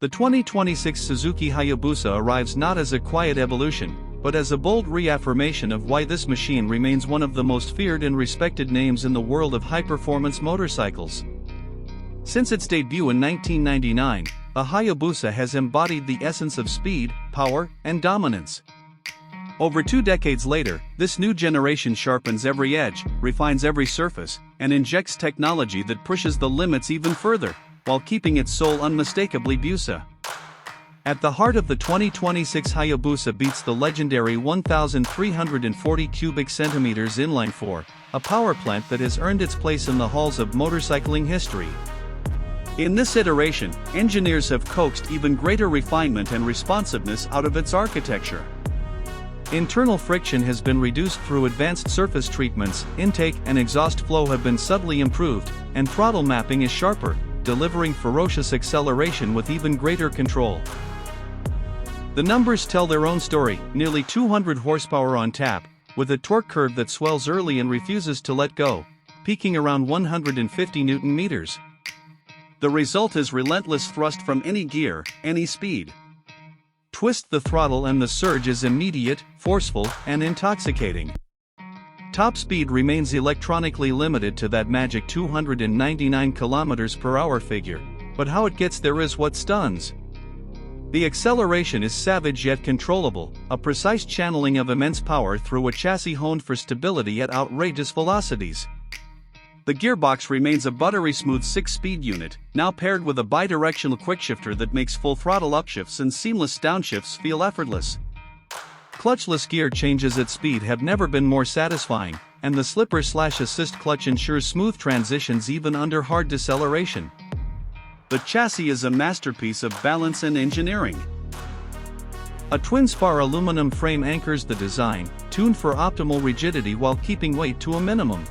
The 2026 Suzuki Hayabusa arrives not as a quiet evolution, but as a bold reaffirmation of why this machine remains one of the most feared and respected names in the world of high-performance motorcycles. Since its debut in 1999, a Hayabusa has embodied the essence of speed, power, and dominance. Over 2 decades later, this new generation sharpens every edge, refines every surface, and injects technology that pushes the limits even further, while keeping its soul unmistakably Busa. At the heart of the 2026 Hayabusa beats the legendary 1,340 cubic centimeters inline-4, a power plant that has earned its place in the halls of motorcycling history. In this iteration, engineers have coaxed even greater refinement and responsiveness out of its architecture. Internal friction has been reduced through advanced surface treatments, intake and exhaust flow have been subtly improved, and throttle mapping is sharper, delivering ferocious acceleration with even greater control. The numbers tell their own story, nearly 200 horsepower on tap, with a torque curve that swells early and refuses to let go, peaking around 150 Nm. The result is relentless thrust from any gear, any speed. Twist the throttle and the surge is immediate, forceful, and intoxicating. Top speed remains electronically limited to that magic 299 km/h figure, but how it gets there is what stuns. The acceleration is savage yet controllable, a precise channeling of immense power through a chassis honed for stability at outrageous velocities. The gearbox remains a buttery smooth 6-speed unit, now paired with a bidirectional quickshifter that makes full throttle upshifts and seamless downshifts feel effortless. Clutchless gear changes at speed have never been more satisfying, and the slipper/assist clutch ensures smooth transitions even under hard deceleration. The chassis is a masterpiece of balance and engineering. A twin-spar aluminum frame anchors the design, tuned for optimal rigidity while keeping weight to a minimum.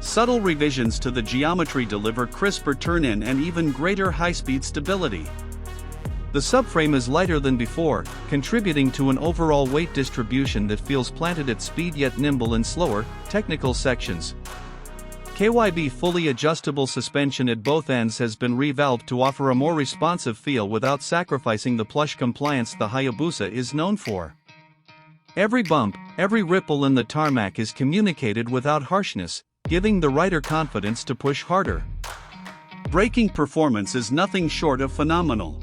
Subtle revisions to the geometry deliver crisper turn-in and even greater high-speed stability. The subframe is lighter than before, contributing to an overall weight distribution that feels planted at speed yet nimble in slower, technical sections. KYB fully adjustable suspension at both ends has been revalved to offer a more responsive feel without sacrificing the plush compliance the Hayabusa is known for. Every bump, every ripple in the tarmac is communicated without harshness, giving the rider confidence to push harder. Braking performance is nothing short of phenomenal.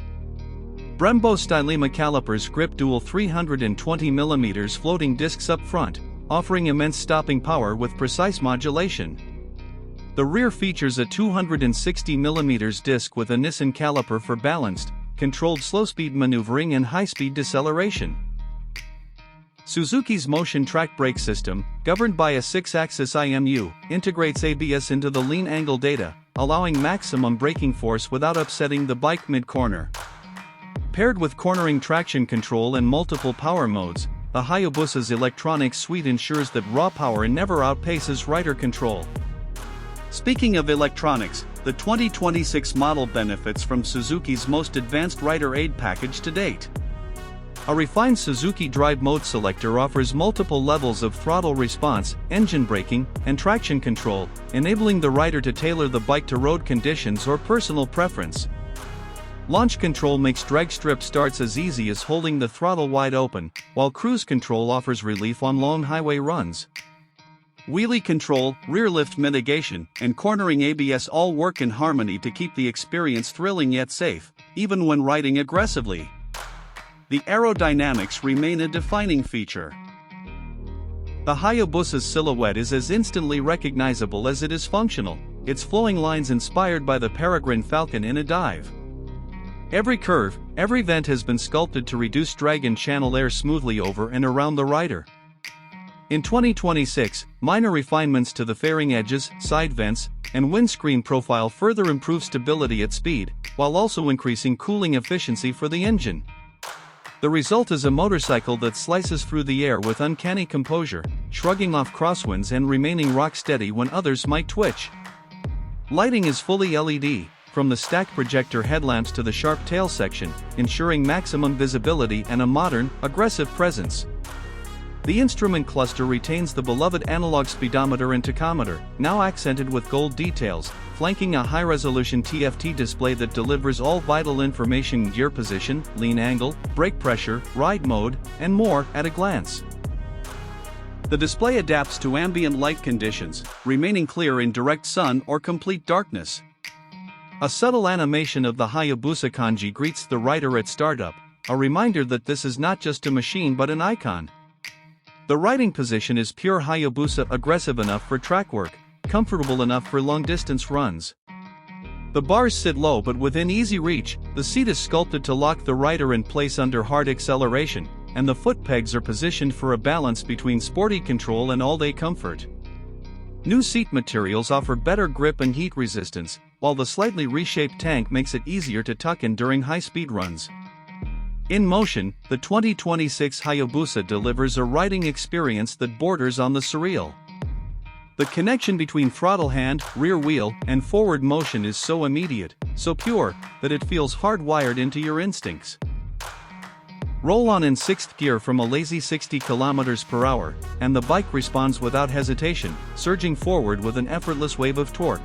Brembo Stylema calipers grip dual 320mm floating discs up front, offering immense stopping power with precise modulation. The rear features a 260mm disc with a Nissan caliper for balanced, controlled slow-speed maneuvering and high-speed deceleration. Suzuki's motion track brake system, governed by a 6-axis IMU, integrates ABS into the lean angle data, allowing maximum braking force without upsetting the bike mid-corner. Paired with cornering traction control and multiple power modes, the Hayabusa's electronics suite ensures that raw power never outpaces rider control. Speaking of electronics, the 2026 model benefits from Suzuki's most advanced rider aid package to date. A refined Suzuki Drive Mode selector offers multiple levels of throttle response, engine braking, and traction control, enabling the rider to tailor the bike to road conditions or personal preference. Launch control makes drag strip starts as easy as holding the throttle wide open, while cruise control offers relief on long highway runs. Wheelie control, rear lift mitigation, and cornering ABS all work in harmony to keep the experience thrilling yet safe, even when riding aggressively. The aerodynamics remain a defining feature. The Hayabusa's silhouette is as instantly recognizable as it is functional, its flowing lines inspired by the Peregrine Falcon in a dive. Every curve, every vent has been sculpted to reduce drag and channel air smoothly over and around the rider. In 2026, minor refinements to the fairing edges, side vents, and windscreen profile further improve stability at speed, while also increasing cooling efficiency for the engine. The result is a motorcycle that slices through the air with uncanny composure, shrugging off crosswinds and remaining rock steady when others might twitch. Lighting is fully LED, from the stacked projector headlamps to the sharp tail section, ensuring maximum visibility and a modern, aggressive presence. The instrument cluster retains the beloved analog speedometer and tachometer, now accented with gold details, flanking a high-resolution TFT display that delivers all vital information: gear position, lean angle, brake pressure, ride mode, and more at a glance. The display adapts to ambient light conditions, remaining clear in direct sun or complete darkness. A subtle animation of the Hayabusa kanji greets the rider at startup, a reminder that this is not just a machine but an icon. The riding position is pure Hayabusa, aggressive enough for track work, comfortable enough for long-distance runs. The bars sit low but within easy reach, the seat is sculpted to lock the rider in place under hard acceleration, and the foot pegs are positioned for a balance between sporty control and all-day comfort. New seat materials offer better grip and heat resistance, while the slightly reshaped tank makes it easier to tuck in during high-speed runs. In motion, the 2026 Hayabusa delivers a riding experience that borders on the surreal. The connection between throttle hand, rear wheel, and forward motion is so immediate, so pure, that it feels hardwired into your instincts. Roll on in 6th gear from a lazy 60 km/h, and the bike responds without hesitation, surging forward with an effortless wave of torque.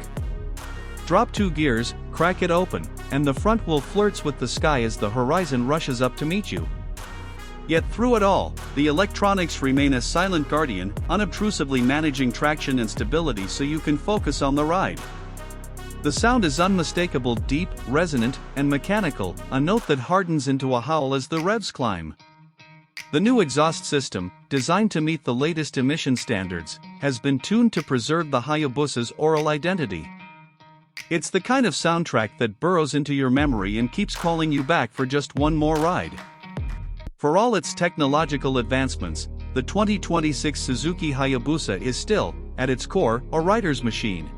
Drop 2 gears, crack it open, and the front wheel flirts with the sky as the horizon rushes up to meet you. Yet through it all, the electronics remain a silent guardian, unobtrusively managing traction and stability so you can focus on the ride. The sound is unmistakable, deep, resonant, and mechanical, a note that hardens into a howl as the revs climb. The new exhaust system, designed to meet the latest emission standards, has been tuned to preserve the Hayabusa's aural identity. It's the kind of soundtrack that burrows into your memory and keeps calling you back for just one more ride. For all its technological advancements, the 2026 Suzuki Hayabusa is still, at its core, a rider's machine.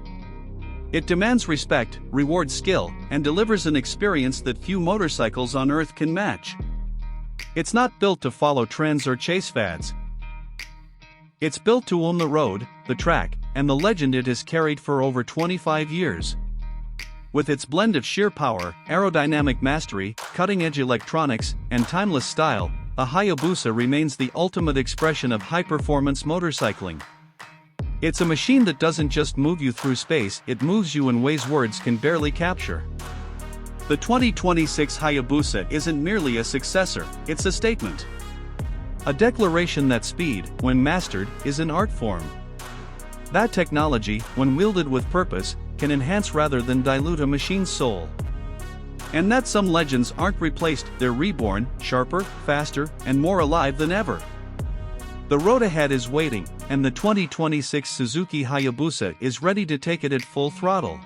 It demands respect, rewards skill, and delivers an experience that few motorcycles on Earth can match. It's not built to follow trends or chase fads. It's built to own the road, the track, and the legend it has carried for over 25 years. With its blend of sheer power, aerodynamic mastery, cutting-edge electronics, and timeless style, the Hayabusa remains the ultimate expression of high-performance motorcycling. It's a machine that doesn't just move you through space, it moves you in ways words can barely capture. The 2026 Hayabusa isn't merely a successor, it's a statement. A declaration that speed, when mastered, is an art form. That technology, when wielded with purpose, can enhance rather than dilute a machine's soul. And that some legends aren't replaced, they're reborn, sharper, faster, and more alive than ever. The road ahead is waiting, and the 2026 Suzuki Hayabusa is ready to take it at full throttle.